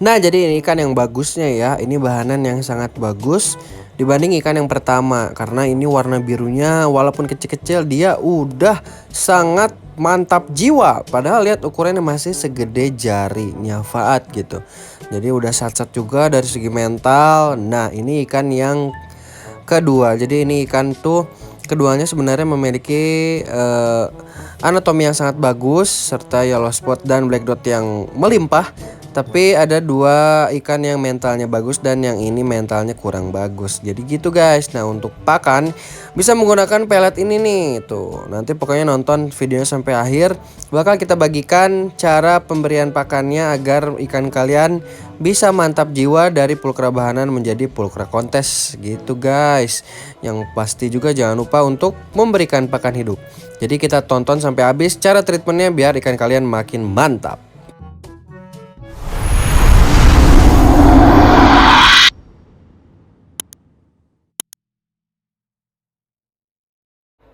Nah, jadi ini ikan yang bagusnya ya, ini bahanan yang sangat bagus dibanding ikan yang pertama. Karena ini warna birunya walaupun kecil-kecil dia udah sangat mantap jiwa. Padahal lihat ukurannya masih segede jarinya Faat gitu. Jadi udah sat-sat juga dari segi mental. Nah, ini ikan yang kedua. Jadi ini ikan tuh keduanya sebenarnya memiliki anatomi yang sangat bagus serta yellow spot dan black dot yang melimpah. Tapi ada dua ikan yang mentalnya bagus dan yang ini mentalnya kurang bagus. Jadi gitu guys. Nah, untuk pakan bisa menggunakan pelet ini nih. Tuh, nanti pokoknya nonton videonya sampai akhir. Bakal kita bagikan cara pemberian pakannya agar ikan kalian bisa mantap jiwa dari pulkra bahanan menjadi pulkra kontes gitu guys. Yang pasti juga jangan lupa untuk memberikan pakan hidup. Jadi kita tonton sampai habis cara treatmentnya biar ikan kalian makin mantap.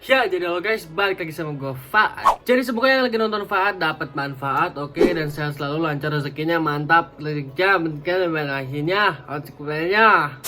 Ya, jadi lo guys, balik lagi sama gue Faat. Jadi semoga yang lagi nonton Faat dapat manfaat, oke, dan sehat selalu, lancar rezekinya, mantap, rezekinya, dan akhirnya, rezekinya.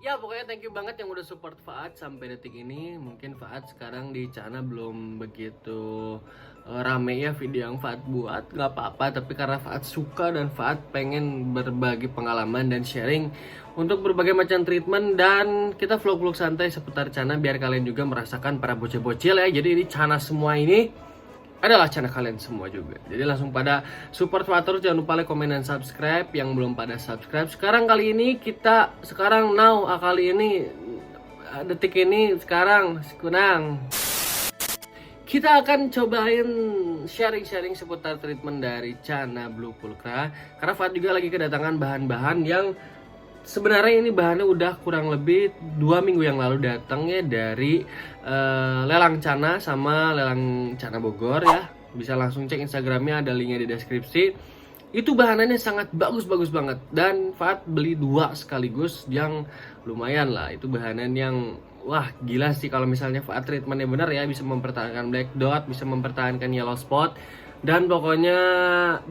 Ya, pokoknya thank you banget yang udah support Faat sampai detik ini. Mungkin Faat sekarang di channel belum begitu rame ya video yang Faat buat, nggak apa-apa. Tapi karena Faat suka dan Faat pengen berbagi pengalaman dan sharing untuk berbagai macam treatment, dan kita vlog-vlog santai seputar Cana biar kalian juga merasakan para bocil-bocil ya. Jadi ini Cana semua ini adalah Cana kalian semua juga. Jadi langsung pada support Faat terus, jangan lupa like, komen, dan subscribe yang belum pada subscribe. Sekarang kali ini detik ini sekarang kita akan cobain sharing-sharing seputar treatment dari Cana Blue Pulkra. Karena Faat juga lagi kedatangan bahan-bahan yang sebenarnya ini bahannya udah kurang lebih 2 minggu yang lalu datangnya dari lelang Cana sama lelang Cana Bogor ya. Bisa langsung cek Instagramnya, ada linknya di deskripsi. Itu bahanannya sangat bagus-bagus banget. Dan Faat beli 2 sekaligus yang lumayan lah. Itu bahanan yang wah gila sih kalau misalnya Faat treatmentnya benar ya. Bisa mempertahankan black dot, bisa mempertahankan yellow spot, dan pokoknya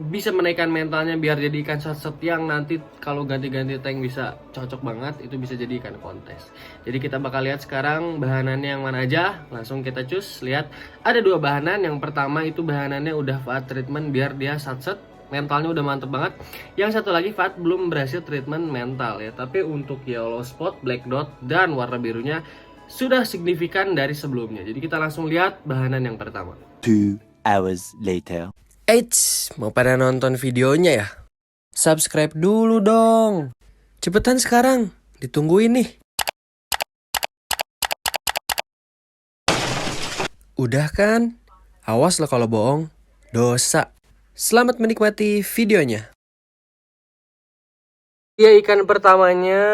bisa menaikkan mentalnya biar jadi ikan shot yang nanti kalau ganti-ganti tank bisa cocok banget. Itu bisa jadi ikan kontes. Jadi kita bakal lihat sekarang bahanannya yang mana aja. Langsung kita cus. Lihat ada 2 bahanan. Yang pertama itu bahanannya udah Faat treatment biar dia shot mentalnya udah mantep banget. Yang satu lagi Faat belum berhasil treatment mental ya. Tapi untuk yellow spot, black dot, dan warna birunya sudah signifikan dari sebelumnya. Jadi kita langsung lihat bahanan yang pertama. 2 hours later. Eits, mau pada nonton videonya ya? Subscribe dulu dong. Cepetan sekarang, ditungguin nih. Udah kan? Awas lo kalau bohong, dosa. Selamat menikmati videonya. Ya, ikan pertamanya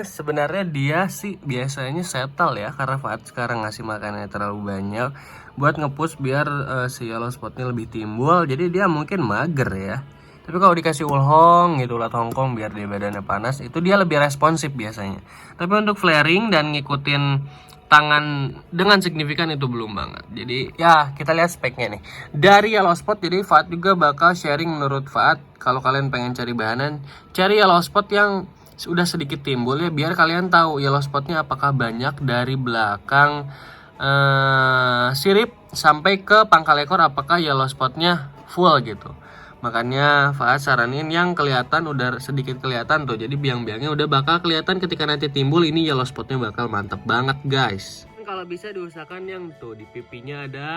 sebenarnya dia sih biasanya settle ya, karena Faat sekarang ngasih makannya terlalu banyak buat ngepush biar si yellow spotnya lebih timbul. Jadi dia mungkin mager ya. Tapi kalau dikasih ulhong gitu, ulat hongkong biar dia badannya panas, itu dia lebih responsif biasanya. Tapi untuk flaring dan ngikutin tangan dengan signifikan itu belum banget. Jadi ya kita lihat speknya nih. Dari yellow spot, jadi Faat juga bakal sharing menurut Faat. Kalau kalian pengen cari bahanan, cari yellow spot yang sudah sedikit timbul ya, biar kalian tahu yellow spotnya apakah banyak dari belakang sirip sampai ke pangkal ekor, apakah yellow spotnya full gitu. Makanya Faat saranin yang kelihatan udah sedikit kelihatan tuh. Jadi biang-biangnya udah bakal kelihatan ketika nanti timbul. Ini yellow spotnya bakal mantep banget guys. Kalau bisa diusahakan yang tuh di pipinya ada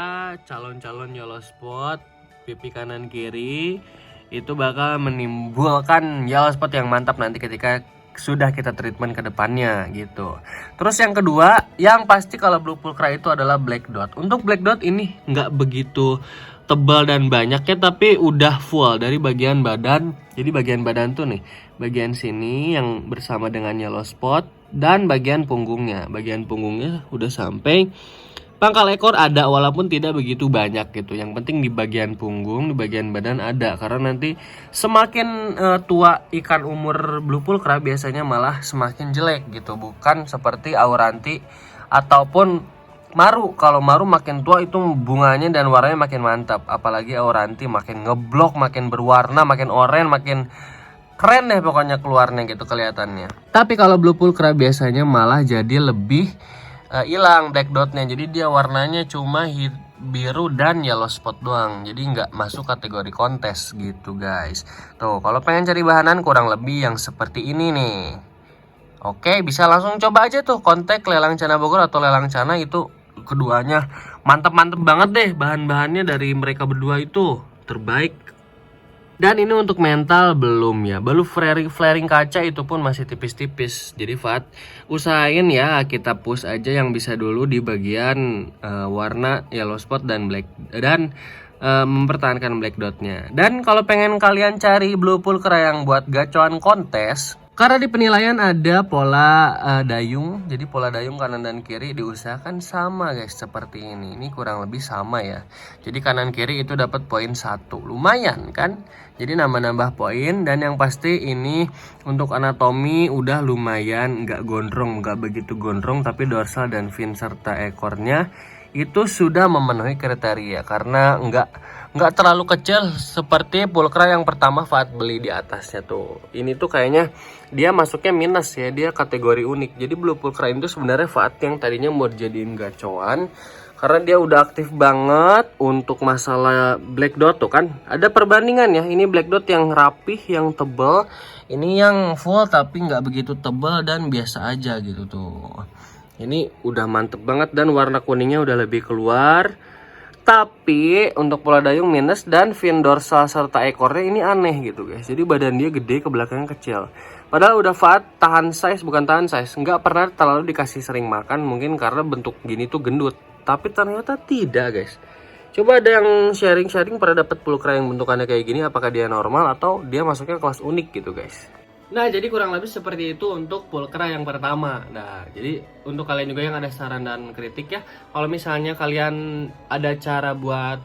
calon-calon yellow spot, pipi kanan kiri, itu bakal menimbulkan yellow spot yang mantap nanti ketika sudah kita treatment ke depannya gitu. Terus yang kedua, yang pasti kalau Blue Pulkra itu adalah black dot. Untuk black dot ini nggak begitu tebal dan banyaknya, tapi udah full dari bagian badan. Jadi bagian badan tuh nih, bagian sini yang bersama dengan yellow spot, dan bagian punggungnya. Bagian punggungnya udah sampai pangkal ekor ada, walaupun tidak begitu banyak gitu. Yang penting di bagian punggung, di bagian badan ada. Karena nanti semakin tua ikan umur Blue Pulkra biasanya malah semakin jelek gitu. Bukan seperti auranti ataupun Maru. Kalau Maru makin tua itu bunganya dan warnanya makin mantap. Apalagi Auranti makin ngeblok, makin berwarna, makin oranye, makin keren deh pokoknya keluarnya gitu kelihatannya. Tapi kalau Blue Pulchra biasanya malah jadi lebih hilang black dotnya. Jadi dia warnanya cuma biru dan yellow spot doang. Jadi nggak masuk kategori kontes gitu guys. Tuh kalau pengen cari bahanan kurang lebih yang seperti ini nih. Oke, bisa langsung coba aja tuh kontak Lelang Cana Bogor atau Lelang Cana, itu keduanya mantep-mantep banget deh, bahan-bahannya dari mereka berdua itu terbaik. Dan ini untuk mental belum ya, baru flaring kaca itu pun masih tipis-tipis. Jadi Fat, usahain ya kita push aja yang bisa dulu di bagian warna yellow spot dan black, dan mempertahankan black dotnya. Dan kalau pengen kalian cari Blue Pulchra yang buat gacoan kontes, karena di penilaian ada pola dayung, jadi pola dayung kanan dan kiri diusahakan sama guys, seperti ini. Ini kurang lebih sama ya. Jadi kanan kiri itu dapat poin 1, lumayan kan? Jadi nambah-nambah poin. Dan yang pasti ini untuk anatomi udah lumayan, nggak gondrong, nggak begitu gondrong, tapi dorsal dan fin serta ekornya itu sudah memenuhi kriteria karena nggak terlalu kecil seperti Pulchra yang pertama Fat beli di atasnya tuh. Ini tuh kayaknya dia masuknya minus ya, dia kategori unik. Jadi Blue Pulchra itu sebenarnya Fat yang tadinya mau dijadiin gacoan karena dia udah aktif banget untuk masalah black dot tuh kan. Ada perbandingan ya, ini black dot yang rapih, yang tebel, ini yang full tapi nggak begitu tebel dan biasa aja gitu tuh. Ini udah mantep banget dan warna kuningnya udah lebih keluar. Tapi untuk pola dayung minus dan fin dorsal serta ekornya ini aneh gitu guys. Jadi badan dia gede, ke belakangnya kecil. Padahal udah Fat tahan size, bukan tahan size, nggak pernah terlalu dikasih sering makan, mungkin karena bentuk gini tuh gendut. Tapi ternyata tidak guys. Coba ada yang sharing-sharing pada dapat Pulchra yang bentukannya kayak gini, apakah dia normal atau dia masuknya kelas unik gitu guys. Nah, jadi kurang lebih seperti itu untuk Pulchra yang pertama. Nah, jadi untuk kalian juga yang ada saran dan kritik ya, kalau misalnya kalian ada cara buat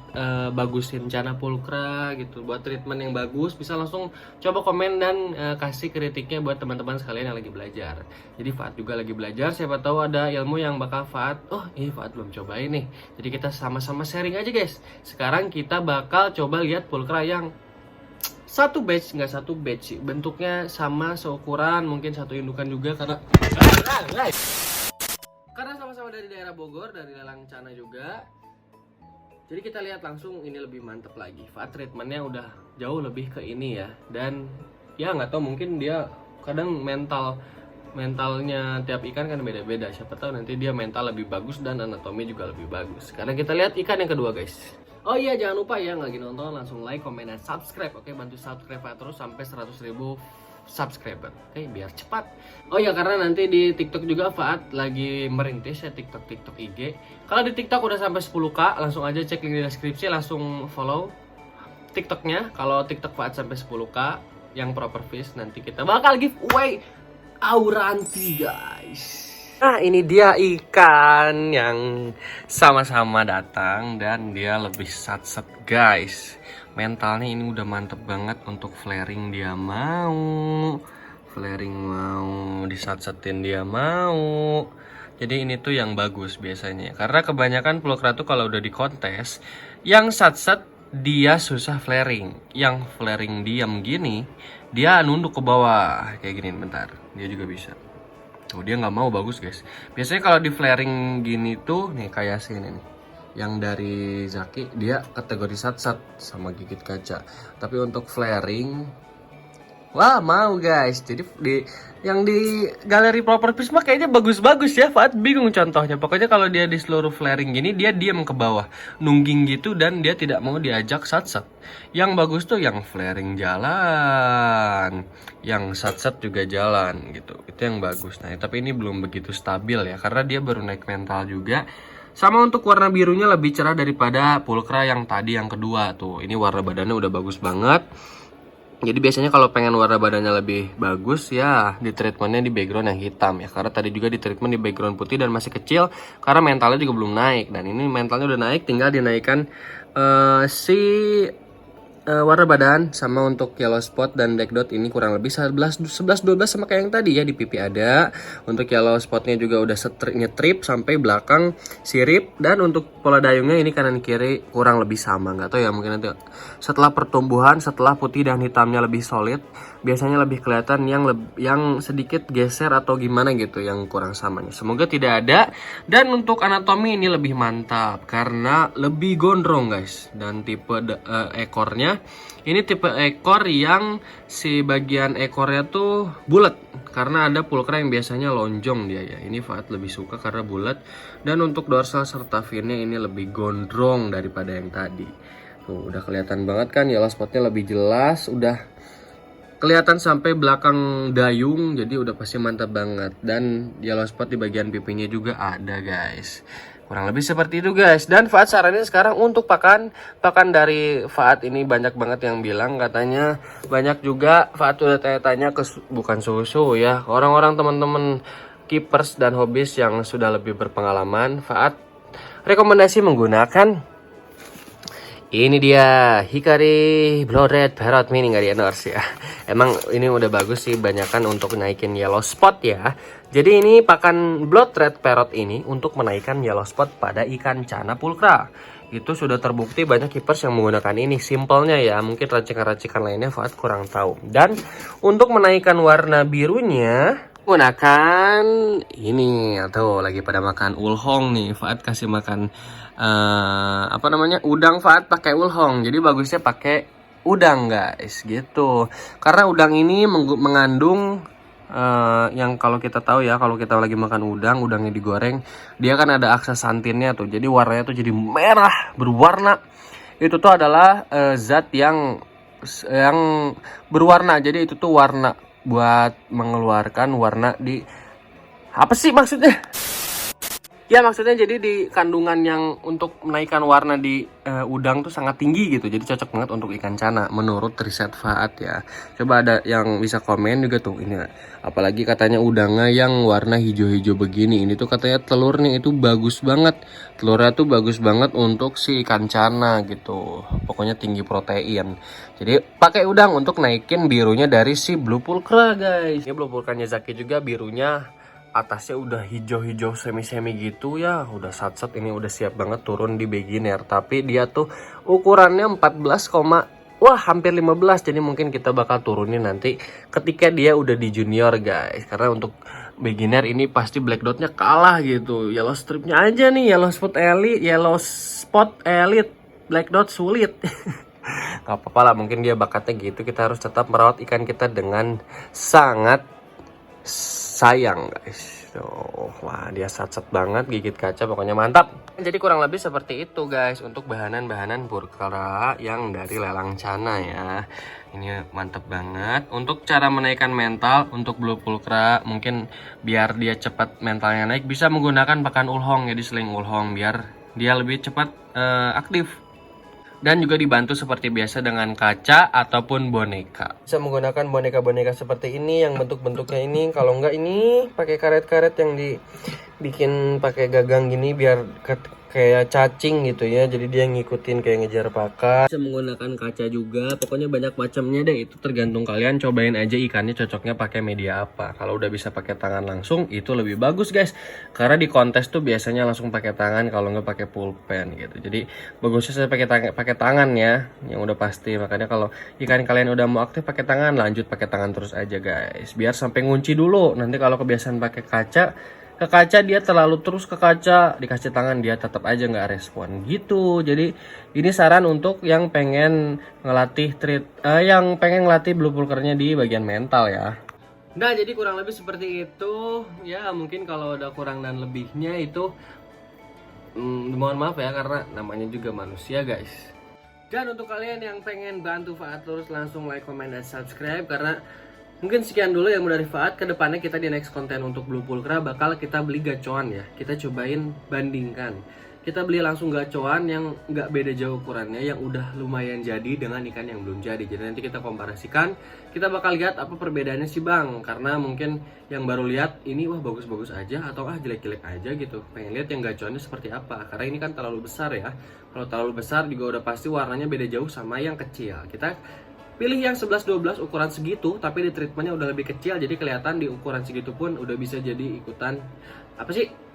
bagusin Cana Pulchra gitu, buat treatment yang bagus, bisa langsung coba komen dan kasih kritiknya buat teman-teman sekalian yang lagi belajar. Jadi Fat juga lagi belajar, siapa tahu ada ilmu yang bakal Fat, oh ini Fat belum cobain nih. Jadi kita sama-sama sharing aja guys. Sekarang kita bakal coba lihat Pulchra yang satu batch, nggak satu batch sih, bentuknya sama seukuran, mungkin satu indukan juga karena sama-sama dari daerah Bogor, dari Lelang Cana juga. Jadi kita lihat langsung ini lebih mantep lagi. Fat treatmentnya udah jauh lebih ke ini ya. Dan ya nggak tahu, mungkin dia kadang mentalnya tiap ikan kan beda-beda. Siapa tahu nanti dia mental lebih bagus dan anatomi juga lebih bagus. Karena kita lihat ikan yang kedua guys. Oh iya, jangan lupa ya, lagi nonton langsung like, komen, dan subscribe. Oke, bantu subscribe terus sampai 100.000 subscriber. Oke, biar cepat. Oh iya, karena nanti di TikTok juga Faat lagi merintis ya, TikTok IG. Kalau di TikTok udah sampai 10k, langsung aja cek link di deskripsi, langsung follow TikToknya. Kalau TikTok Faat sampai 10k yang proper fish, nanti kita bakal giveaway Auranti guys. Nah, ini dia ikan yang sama-sama datang dan dia lebih satset guys. Mentalnya ini udah mantep banget untuk flaring, dia mau. Flaring mau, disatsetin dia mau. Jadi ini tuh yang bagus biasanya. Karena kebanyakan Pulchra tuh kalau udah di kontes, yang satset dia susah flaring. Yang flaring diam gini, dia nunduk ke bawah. Kayak gini, bentar. Dia juga bisa. Tuh, dia nggak mau, bagus guys. Biasanya kalau di flaring gini tuh nih kayak sini nih, yang dari Zaki dia kategori satset sama gigit kaca. Tapi untuk flaring, wah mau guys. Jadi yang di galeri proper fish mah kayaknya bagus-bagus ya. Fat bingung contohnya. Pokoknya kalau dia di seluruh flaring gini, dia diam ke bawah, nungging gitu, dan dia tidak mau diajak satset. Yang bagus tuh yang flaring jalan, yang satset juga jalan gitu. Itu yang bagus. Nah, tapi ini belum begitu stabil ya, karena dia baru naik mental juga. Sama untuk warna birunya lebih cerah daripada Pulchra yang tadi yang kedua tuh. Ini warna badannya udah bagus banget. Jadi biasanya kalau pengen warna badannya lebih bagus ya di treatmentnya di background yang hitam ya. Karena tadi juga di treatment di background putih dan masih kecil, karena mentalnya juga belum naik. Dan ini mentalnya udah naik, tinggal dinaikkan si warna badan sama untuk yellow spot dan black dot ini kurang lebih 11 12 sama kayak yang tadi ya. Di pipi ada. Untuk yellow spotnya juga udah nyetrip sampai belakang sirip, dan untuk pola dayungnya ini kanan kiri kurang lebih sama. Nggak tahu ya, mungkin nanti setelah pertumbuhan, setelah putih dan hitamnya lebih solid, biasanya lebih kelihatan yang sedikit geser atau gimana gitu, yang kurang samanya. Semoga tidak ada. Dan untuk anatomi ini lebih mantap karena lebih gondrong guys. Dan tipe ekornya ini tipe ekor yang si bagian ekornya tuh bulat, karena ada pulkra yang biasanya lonjong dia ya. Ini Faat lebih suka karena bulat. Dan untuk dorsal serta finnya ini lebih gondrong daripada yang tadi. Tuh udah kelihatan banget kan, yellow spotnya lebih jelas, udah kelihatan sampai belakang dayung, jadi udah pasti mantap banget. Dan yellow spot di bagian pipinya juga ada guys. Kurang lebih seperti itu guys. Dan Faat saranin sekarang untuk pakan dari Faat ini banyak banget yang bilang, katanya banyak juga Faat udah tanya-tanya ke bukan susu ya, orang-orang teman-teman keepers dan hobis yang sudah lebih berpengalaman. Faat rekomendasi menggunakan ini dia Hikari Blood Red Parrot Mini, nggak di endorse ya. Emang ini udah bagus sih, banyakan untuk naikin yellow spot ya. Jadi ini pakan Blood Red Parrot ini untuk menaikkan yellow spot pada ikan cana pulkra. Itu sudah terbukti banyak keepers yang menggunakan ini. Simpelnya ya, mungkin racikan-racikan lainnya Faat kurang tahu. Dan untuk menaikkan warna birunya gunakan ini, atau lagi pada makan ulhong nih, Faat kasih makan udang. Faat pakai ulhong, jadi bagusnya pakai udang guys gitu, karena udang ini mengandung yang kalau kita tahu ya, kalau kita lagi makan udangnya digoreng, dia kan ada aksasantinnya tuh, jadi warnanya tuh jadi merah berwarna. Itu tuh adalah zat yang berwarna, jadi itu tuh warna buat mengeluarkan warna di apa sih maksudnya? Ya maksudnya jadi di kandungan yang untuk menaikkan warna di udang tuh sangat tinggi gitu. Jadi cocok banget untuk ikan cana menurut riset Faat ya. Coba ada yang bisa komen juga tuh ini. Apalagi katanya udangnya yang warna hijau-hijau begini. Ini tuh katanya telurnya itu bagus banget. Telurnya tuh bagus banget untuk si ikan cana gitu. Pokoknya tinggi protein. Jadi pakai udang untuk naikin birunya dari si blue pulkra guys. Ini blue pulkranya Zaki juga birunya atasnya udah hijau-hijau semi-semi gitu ya, udah sat-sat, ini udah siap banget turun di beginner. Tapi dia tuh ukurannya 14, wah hampir 15, jadi mungkin kita bakal turunin nanti ketika dia udah di junior guys. Karena untuk beginner ini pasti black dotnya kalah gitu, yellow stripnya aja nih, yellow spot elite, black dot sulit. Gak apa-apa lah, mungkin dia bakatnya gitu. Kita harus tetap merawat ikan kita dengan sangat sayang guys. Wah dia sat-sat banget, gigit kaca, pokoknya mantap. Jadi kurang lebih seperti itu guys untuk bahanan-bahanan pulkra yang dari lelang cana ya. Ini mantap banget. Untuk cara menaikkan mental untuk blue pulkra, mungkin biar dia cepat mentalnya naik, bisa menggunakan pakan ulhong, jadi seling ulhong biar dia lebih cepat aktif. Dan juga dibantu seperti biasa dengan kaca ataupun boneka. Bisa menggunakan boneka-boneka seperti ini yang bentuk-bentuknya ini. Kalau enggak ini pakai karet-karet yang dibikin pakai gagang gini biar kayak cacing gitu ya. Jadi dia ngikutin kayak ngejar pakan. Bisa menggunakan kaca juga. Pokoknya banyak macamnya deh. Itu tergantung kalian, cobain aja ikannya cocoknya pakai media apa. Kalau udah bisa pakai tangan langsung itu lebih bagus guys. Karena di kontes tuh biasanya langsung pakai tangan, kalau nggak pakai pulpen gitu. Jadi bagusnya saya pakai tangan ya, yang udah pasti. Makanya kalau ikan kalian udah mau aktif pakai tangan, lanjut pakai tangan terus aja guys. Biar sampai ngunci dulu. Nanti kalau kebiasaan pakai kaca dia terlalu terus ke kaca, dikasih tangan dia tetap aja nggak respon gitu. Jadi ini saran untuk yang pengen ngelatih blue pulkernya di bagian mental ya. Nah jadi kurang lebih seperti itu ya. Mungkin kalau ada kurang dan lebihnya itu mohon maaf ya, karena namanya juga manusia guys. Dan untuk kalian yang pengen bantu Faat terus, langsung like, comment, dan subscribe. Karena mungkin sekian dulu yang dari Faat. Kedepannya kita di next konten untuk blue pulkra bakal kita beli gacoan ya. Kita cobain bandingkan kita beli langsung gacoan yang nggak beda jauh ukurannya, yang udah lumayan jadi dengan ikan yang belum jadi. Jadi nanti kita komparasikan, kita bakal lihat apa perbedaannya sih bang. Karena mungkin yang baru lihat ini wah bagus-bagus aja atau jelek-jelek aja gitu. Pengen lihat yang gacoannya seperti apa. Karena ini kan terlalu besar ya. Kalau terlalu besar juga udah pasti warnanya beda jauh sama yang kecil. Kita pilih yang 11-12 ukuran segitu, tapi di treatmentnya udah lebih kecil. Jadi kelihatan di ukuran segitu pun udah bisa jadi ikutan apa sih?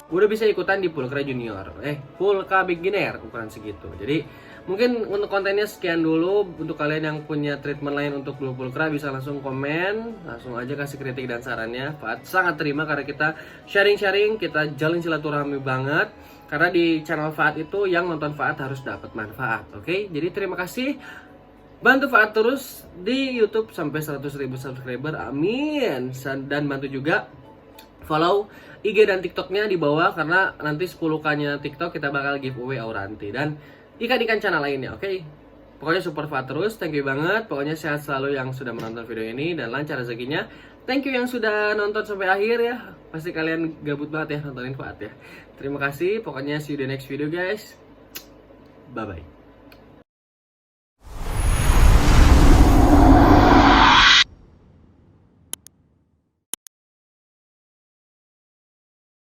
Udah bisa ikutan di Pulkra Junior, Pulkra Beginner ukuran segitu. Jadi mungkin untuk kontennya sekian dulu. Untuk kalian yang punya treatment lain untuk Blue Pulkra bisa langsung komen, langsung aja kasih kritik dan sarannya. Faat sangat terima karena kita sharing-sharing, kita jalin silaturahmi banget. Karena di channel Faat itu yang nonton Faat harus dapat manfaat, oke? Jadi terima kasih. Bantu Faat terus di YouTube sampai 100.000 subscriber, amin. Dan bantu juga follow IG dan TikToknya di bawah, karena nanti 10k-nya TikTok kita bakal giveaway Auranti dan ikan-ikan channel lainnya, oke? Pokoknya support Faat terus, thank you banget. Pokoknya sehat selalu yang sudah menonton video ini dan lancar rezekinya. Thank you yang sudah nonton sampai akhir ya. Pasti kalian gabut banget ya nontonin Faat ya. Terima kasih, pokoknya see you the next video guys. Bye bye.